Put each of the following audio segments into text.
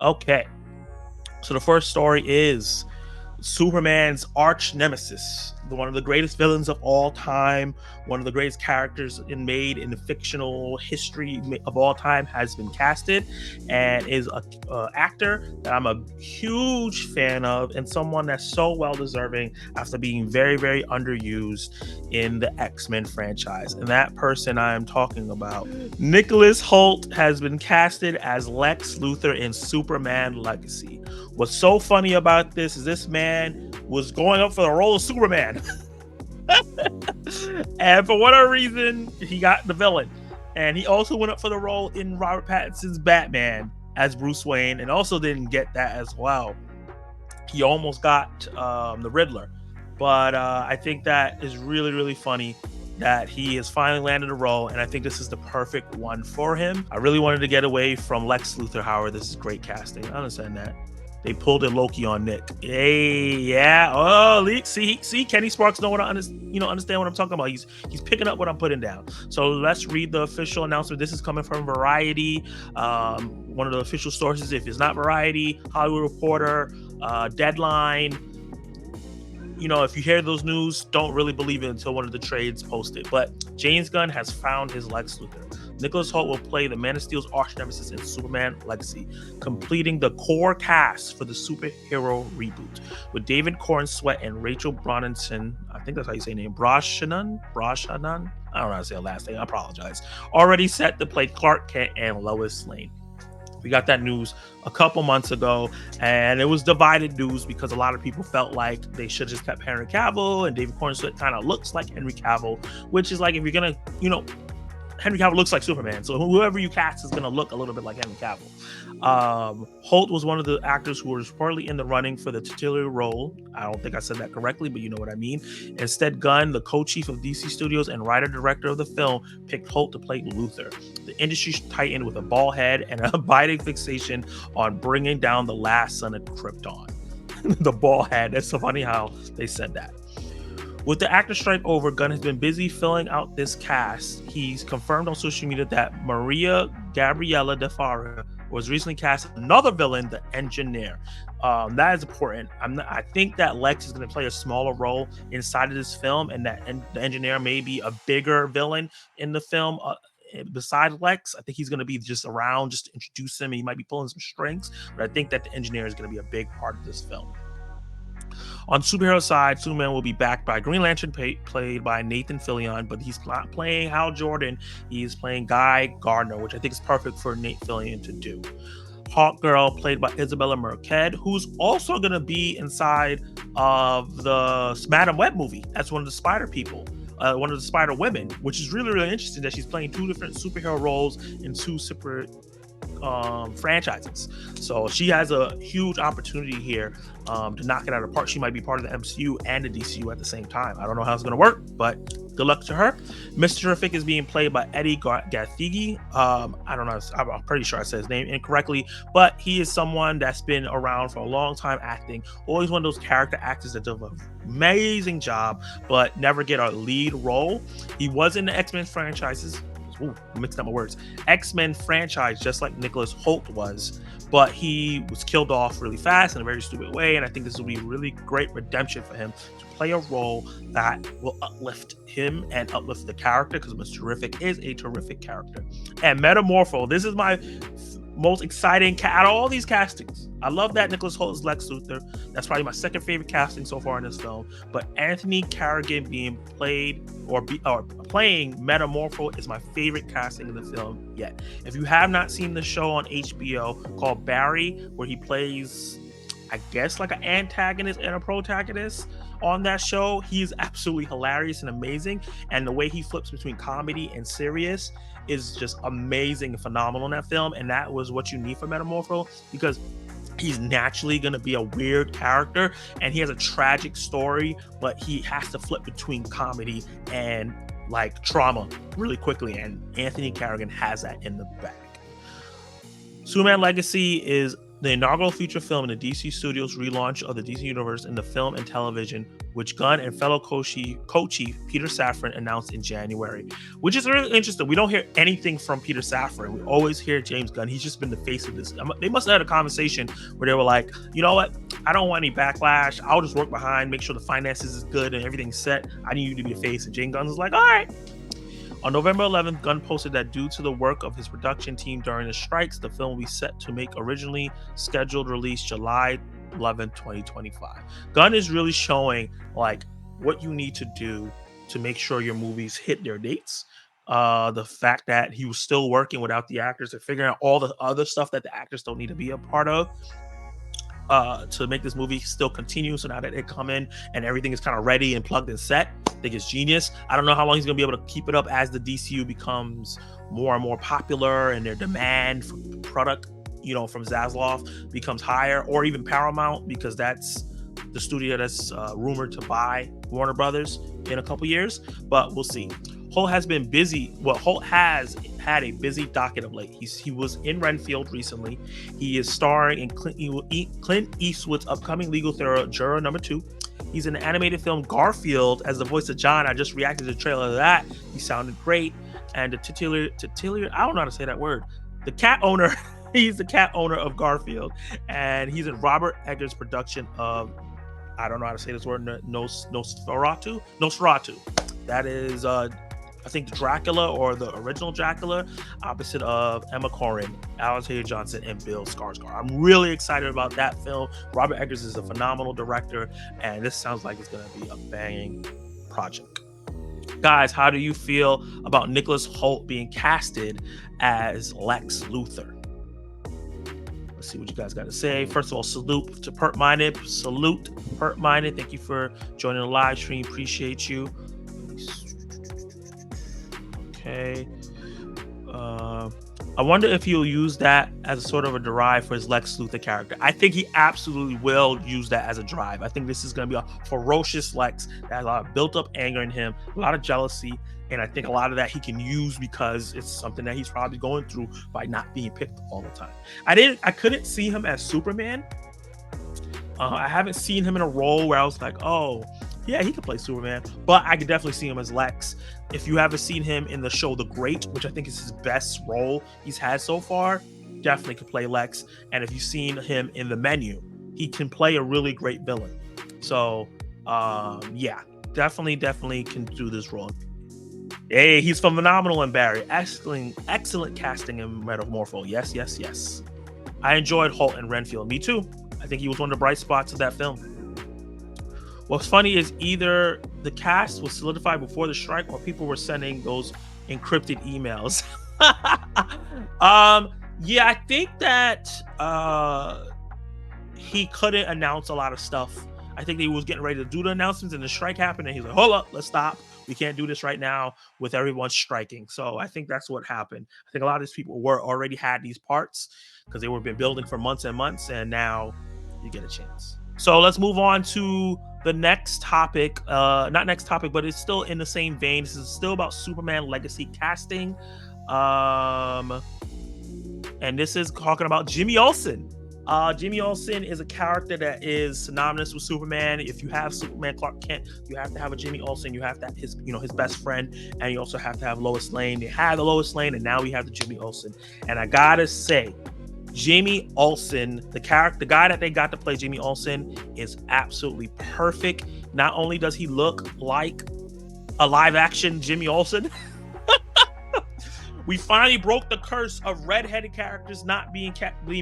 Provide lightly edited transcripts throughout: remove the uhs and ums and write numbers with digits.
Okay, so the first story is Superman's arch nemesis, one of the greatest villains of all time, one of the greatest characters made in the fictional history of all time, has been casted and is a actor that I'm a huge fan of and someone that's so well deserving after being very, very underused in the X-Men franchise. And that person I am talking about, Nicholas Hoult, has been casted as Lex Luthor in Superman Legacy. What's so funny about this is this man was going up for the role of Superman. And for whatever reason, he got the villain. And he also went up for the role in Robert Pattinson's Batman as Bruce Wayne and also didn't get that as well. He almost got the Riddler. But I think that is really, really funny that he has finally landed a role, and I think this is the perfect one for him. I really wanted to get away from Lex Luthor, however, this is great casting. I understand that. They pulled a Loki on Nick. Hey, yeah. Oh, see, Kenny Sparks know what understand what I'm talking about. He's picking up what I'm putting down. So let's read the official announcement. This is coming from Variety, one of the official sources. If it's not Variety, Hollywood Reporter, Deadline. If you hear those news, don't really believe it until one of the trades posted. But James Gunn has found his Lex Luthor. Nicholas Hoult will play the Man of Steel's arch nemesis in Superman Legacy, completing the core cast for the superhero reboot, with David Corenswet and Rachel Brosnahan, I think that's how you say her name, Brosnahan? I don't know how to say her last name, I apologize, already set to play Clark Kent and Lois Lane. We got that news a couple months ago, and it was divided news because a lot of people felt like they should have just kept Henry Cavill, and David Corenswet kind of looks like Henry Cavill, which is like, if you're gonna, Henry Cavill looks like Superman, so whoever you cast is going to look a little bit like Henry Cavill. Hoult was one of the actors who was reportedly in the running for the titular role. I don't think I said that correctly, but you know what I mean. Instead, Gunn, the co-chief of DC Studios and writer-director of the film, picked Hoult to play Luthor, the industry titan with a bald head and a abiding fixation on bringing down the last son of Krypton. The bald head, that's so funny how they said that. With the actor strike over, Gunn has been busy filling out this cast. He's confirmed on social media that Maria Gabriela De Farra was recently cast as another villain, the Engineer. That is important. I think that Lex is going to play a smaller role inside of this film, and that the Engineer may be a bigger villain in the film. Besides Lex, I think he's going to be just around, just to introduce him. He might be pulling some strings, but I think that the Engineer is going to be a big part of this film. On the superhero side, Superman will be backed by Green Lantern, played by Nathan Fillion, but he's not playing Hal Jordan. He's playing Guy Gardner, which I think is perfect for Nate Fillion to do. Hawkgirl, played by Isabella Marquez, who's also going to be inside of the Madam Web movie. That's one of the Spider people. One of the Spider women, which is really, really interesting that she's playing two different superhero roles in two separate franchises. So she has a huge opportunity here to knock it out of the park. She might be part of the MCU and the DCU at the same time. I don't know how it's going to work, but good luck to her. Mr. Terrific is being played by Eddie Gathegi. I don't know, I'm pretty sure I said his name incorrectly, but he is someone that's been around for a long time acting. Always one of those character actors that does an amazing job, but never get a lead role. He was in the X-Men franchises. Ooh, mixed up my words. X-Men franchise, just like Nicholas Hoult was, but he was killed off really fast in a very stupid way, and I think this will be really great redemption for him to play a role that will uplift him and uplift the character, because Mr. Terrific is a terrific character. And Metamorpho, this is my most exciting out of all these castings. I love that Nicholas Hoult is Lex Luthor. That's probably my second favorite casting so far in this film. But Anthony Carrigan being played or playing Metamorpho is my favorite casting in the film yet. If you have not seen the show on HBO called Barry, where he plays, I guess, like an antagonist and a protagonist on that show, he is absolutely hilarious and amazing. And the way he flips between comedy and serious is just amazing and phenomenal in that film. And that was what you need for Metamorpho, because he's naturally going to be a weird character and he has a tragic story, but he has to flip between comedy and like trauma really quickly. And Anthony Carrigan has that in the bag. Superman Legacy is the inaugural feature film in the DC Studios relaunch of the DC Universe in the film and television, which Gunn and fellow co-chief Peter Safran announced in January, which is really interesting. We don't hear anything from Peter Safran. We always hear James Gunn. He's just been the face of this. They must have had a conversation where they were like, you know what? I don't want any backlash. I'll just work behind, make sure the finances is good and everything's set. I need you to be the face. And James Gunn was like, all right. On November 11th, Gunn posted that due to the work of his production team during the strikes, the film will be set to make originally scheduled release July 11th, 2025. Gunn is really showing like what you need to do to make sure your movies hit their dates. The fact that he was still working without the actors and figuring out all the other stuff that the actors don't need to be a part of. To make this movie still continue. So now that they come in and everything is kind of ready and plugged and set, I think it's genius. I don't know how long he's gonna be able to keep it up as the DCU becomes more and more popular and their demand for product, from Zaslav becomes higher, or even Paramount, because that's the studio that's rumored to buy Warner Brothers in a couple years. But we'll see. Holt has been busy. Well, Holt has had a busy docket of late. He was in Renfield recently. He is starring in Clint Eastwood's upcoming legal thriller, Juror Number 2. He's in the animated film Garfield as the voice of John. I just reacted to the trailer of that. He sounded great. And the titular, I don't know how to say that word. The cat owner, he's the cat owner of Garfield. And he's in Robert Eggers' production of, I don't know how to say this word, Nosferatu. That is, I think, Dracula, or the original Dracula, opposite of Emma Corrin, Alex Hayes Johnson, and Bill Skarsgård. I'm really excited about that film. Robert Eggers is a phenomenal director, and this sounds like it's going to be a banging project. Guys, how do you feel about Nicholas Hoult being casted as Lex Luthor? Let's see what you guys got to say. First of all, salute to Pert Minded. Thank you for joining the live stream. Appreciate you. Okay. I wonder if he'll use that as a sort of a drive for his Lex Luthor character. I think he absolutely will use that as a drive. I think this is going to be a ferocious Lex that has a lot of built-up anger in him, a lot of jealousy, and I think a lot of that he can use because it's something that he's probably going through by not being picked all the time. I couldn't see him as Superman. I haven't seen him in a role where I was like, oh, yeah, he could play Superman, but I could definitely see him as Lex. If you haven't seen him in the show The Great, which I think is his best role he's had so far, definitely could play Lex. And if you've seen him in The Menu, he can play a really great villain. So, yeah, definitely can do this role. Hey, he's phenomenal in Barry. Excellent casting in Metamorpho. Yes. I enjoyed Holt and Renfield. Me too. I think he was one of the bright spots of that film. What's funny is either the cast was solidified before the strike or people were sending those encrypted emails. Yeah, I think that he couldn't announce a lot of stuff. I think he was getting ready to do the announcements and the strike happened and he's like, hold up, let's stop. We can't do this right now with everyone striking. So I think that's what happened. I think a lot of these people already had these parts because they were been building for months and months, and now you get a chance. So let's move on to the next topic. Not next topic, but it's still in the same vein. This is still about Superman Legacy casting. And this is talking about Jimmy Olsen. Jimmy Olsen is a character that is synonymous with Superman. If you have Superman Clark Kent, you have to have a Jimmy Olsen. You have to have his best friend, and you also have to have Lois Lane. They had the Lois Lane, and now we have the Jimmy Olsen. And I gotta say, Jimmy Olsen, the guy that they got to play Jimmy Olsen, is absolutely perfect. Not only does he look like a live-action Jimmy Olsen, we finally broke the curse of red-headed characters not being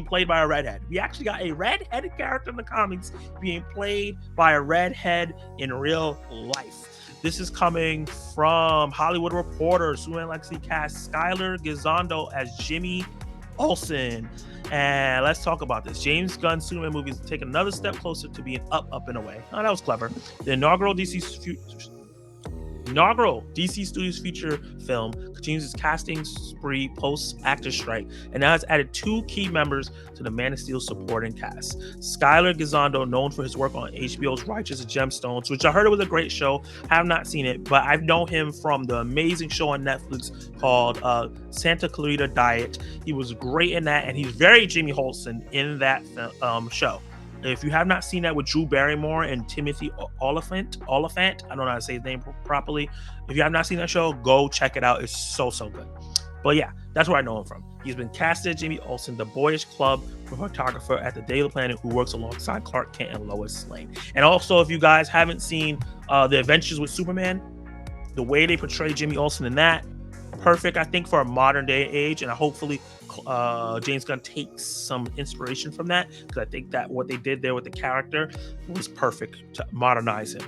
played by a redhead. We actually got a red-headed character in the comics being played by a redhead in real life. This is coming from Hollywood Reporter. Superman Legacy cast Skyler Gisondo as Jimmy Olsen. And let's talk about this. James Gunn Superman movies take another step closer to being up and away. Oh, that was clever. The inaugural DC inaugural DC Studios feature film continues its casting spree post-actor strike, and now has added 2 key members to the Man of Steel supporting cast. Skyler Gisondo, known for his work on HBO's Righteous Gemstones, which I heard it was a great show. I have not seen it, but I've known him from the amazing show on Netflix called Santa Clarita Diet. He was great in that, and he's very Jimmy Olsen in that show. If you have not seen that with Drew Barrymore and Timothy Oliphant, I don't know how to say his name properly. If you have not seen that show, go check it out. It's so good. But yeah, that's where I know him from. He's been casted as Jimmy Olsen, the boyish club photographer at the Daily Planet who works alongside Clark Kent and Lois Lane. And also, if you guys haven't seen The Adventures with Superman, the way they portray Jimmy Olsen in that, perfect, I think, for a modern day age. And hopefully James Gunn takes some inspiration from that, because I think that what they did there with the character was perfect to modernize him.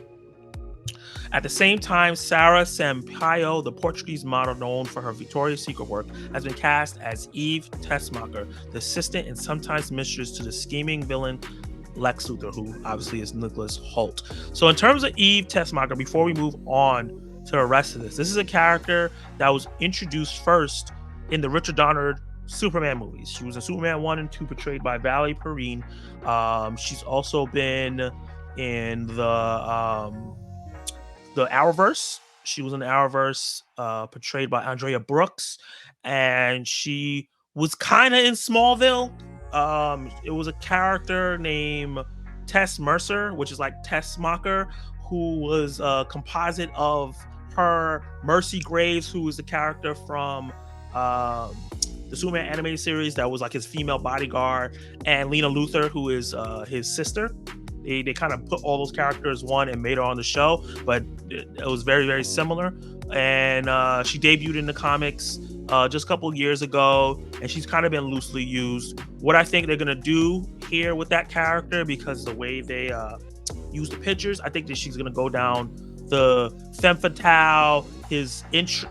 At the same time, Sarah Sampaio, the Portuguese model known for her Victoria's Secret work, has been cast as Eve Tessmacher, the assistant and sometimes mistress to the scheming villain Lex Luthor, who obviously is Nicholas Hoult. So in terms of Eve Tessmacher, before we move on to the rest of this is a character that was introduced first in the Richard Donner Superman movies. She was in Superman 1 and 2, portrayed by Valerie Perrine. She's also been in the Arrowverse. She was in the Arrowverse, portrayed by Andrea Brooks, and she was kind of in Smallville. It was a character named Tess Mercer, which is like Tessmacher, who was a composite of her, Mercy Graves, who is the character from the Superman animated series that was like his female bodyguard, and Lena Luthor, who is his sister. They kind of put all those characters one and made her on the show, but it was very, very similar. And she debuted in the comics just a couple years ago, and she's kind of been loosely used. What I think they're going to do here with that character, because the way they use the pictures, I think that she's going to go down the femme fatale, his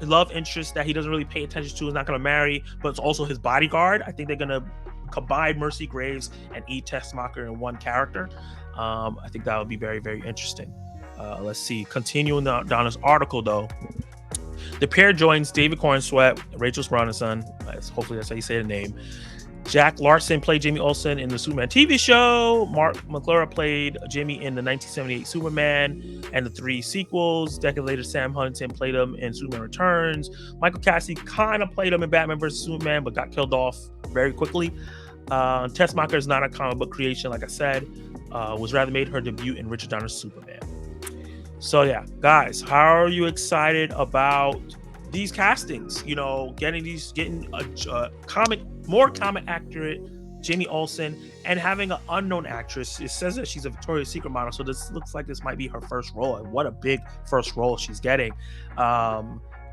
love interest that he doesn't really pay attention to, is not going to marry, but it's also his bodyguard. I think they're going to combine Mercy Graves and Eve Tessmacher in one character. I think that would be very, very interesting. Let's see. Continuing down this article, though. The pair joins David Corenswet, Rachel Brosnahan, hopefully that's how you say the name. Jack Larson played Jimmy Olsen in the Superman TV show. Mark McClure played Jimmy in the 1978 Superman and the 3 sequels. Decade later, Sam Huntington played him in Superman Returns. Michael Cassidy kind of played him in Batman vs. Superman, but got killed off very quickly. Tessmacher is not a comic book creation, like I said. Was rather made her debut in Richard Donner's Superman. So yeah, guys, how are you excited about these castings? You know, getting a more comic accurate Jimmy Olsen, and having an unknown actress. It says that she's a Victoria's Secret model, so this looks like this might be her first role, and what a big first role she's getting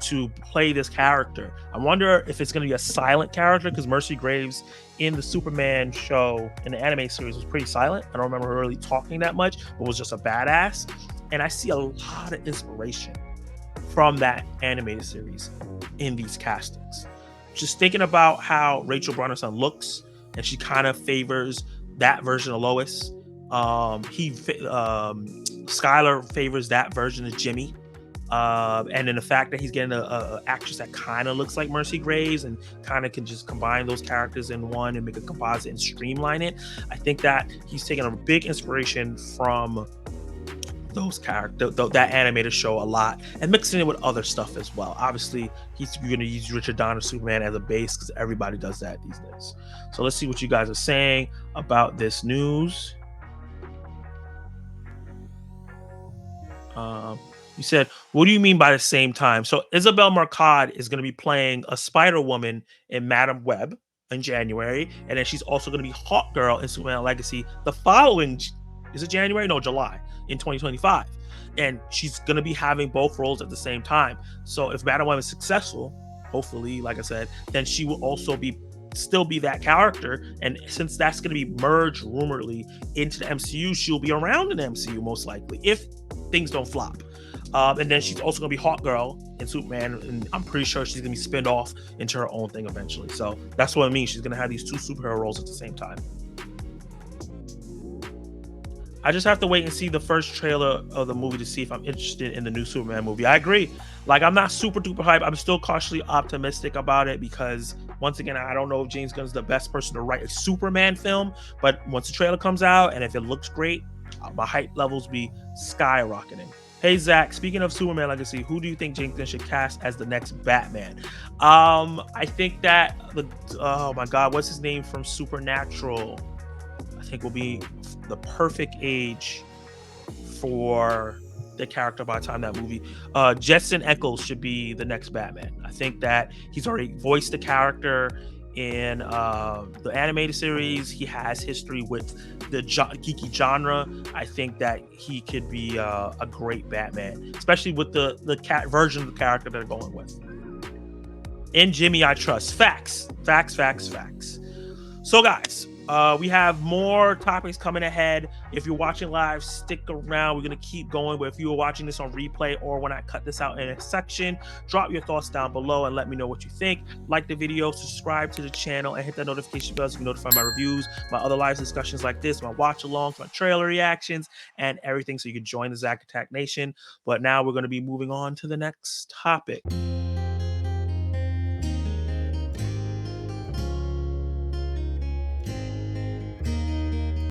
to play this character. I wonder if it's going to be a silent character, because Mercy Graves in the Superman show, in the anime series, was pretty silent. I don't remember her really talking that much, but was just a badass. And I see a lot of inspiration from that animated series in these castings. Just thinking about how Rachel Brosnahan looks, and she kind of favors that version of Lois. Skyler favors that version of Jimmy. And then the fact that he's getting a actress that kind of looks like Mercy Graves and kind of can just combine those characters in one and make a composite and streamline it. I think that he's taking a big inspiration from those characters, that animated show, a lot, and mixing it with other stuff as well. Obviously, he's going to use Richard Donner Superman as a base, because everybody does that these days. So let's see what you guys are saying about this news. You said, what do you mean by the same time? So Isabel Marcotte is going to be playing a Spider-Woman in Madam Web in January, and then she's also going to be Hawkgirl in Superman Legacy the following, is it January? No, July, in 2025. And she's going to be having both roles at the same time. So if Madam Web is successful, hopefully, like I said, then she will also still be that character. And since that's going to be merged rumorly into the MCU, she'll be around in the MCU most likely, if things don't flop. And then she's also going to be Hawkgirl in Superman, and I'm pretty sure she's going to be spinned off into her own thing eventually. So that's what I mean. She's going to have these 2 superhero roles at the same time. I just have to wait and see the first trailer of the movie to see if I'm interested in the new Superman movie. I agree. Like, I'm not super duper hype. I'm still cautiously optimistic about it because, once again, I don't know if James Gunn's the best person to write a Superman film. But once the trailer comes out and if it looks great, my hype levels be skyrocketing. Hey Zach, speaking of Superman Legacy, who do you think James Gunn should cast as the next Batman? I think that oh my God, what's his name from Supernatural? I think will be the perfect age for the character by the time that movie. Jensen Ackles should be the next Batman. I think that he's already voiced the character in the animated series. He has history with the geeky genre. I think that he could be a great Batman, especially with the cat version of the character they're going with. In Jimmy, I trust. Facts. So, guys, we have more topics coming ahead. If you're watching live, stick around. We're going to keep going. But if you are watching this on replay or when I cut this out in a section, drop your thoughts down below and let me know what you think. Like the video, subscribe to the channel, and hit that notification bell so you can notify my reviews, my other live discussions like this, my watch-alongs, my trailer reactions, and everything so you can join the Zack Attack Nation. But now we're going to be moving on to the next topic.